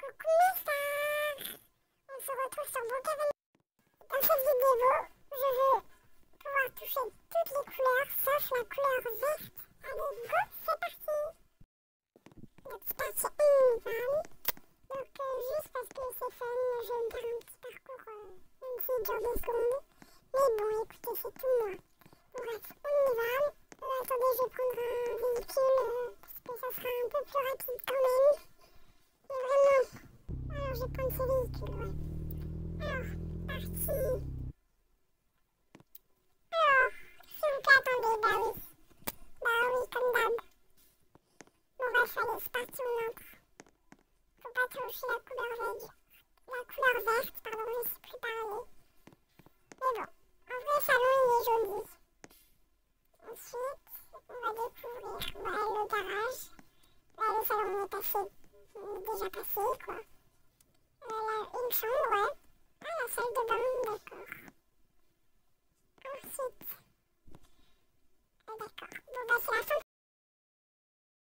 Coucou mes stars! On se retrouve sur Brookhaven. Dans cette vidéo, je veux pouvoir toucher toutes les couleurs sauf la couleur verte. Allez, go, c'est parti! Donc c'est parti, on y va. Donc juste parce que c'est fun, je vais me faire un petit parcours, même s'il dure 2 secondes. Mais bon, écoutez, c'est tout moi. Bref, on y va. Attendez, je vais prendre un véhicule, parce que ça sera un peu plus rapide quand même. Et vraiment, alors je vais prendre ce véhicule, ouais. Alors, parti. Alors, s'il vous plaît, attendez, bah oui. Bah oui, comme d'hab. Bon bref, allez, c'est parti, on entre. Faut pas toucher la couleur verte. La couleur verte, pardon, je sais plus parler. Mais bon, en vrai, le salon, il est joli. Ensuite, on va découvrir le garage. Là, le salon on est passé, on est déjà passé, quoi. Là, une chambre, ouais. Ah, la salle de bain,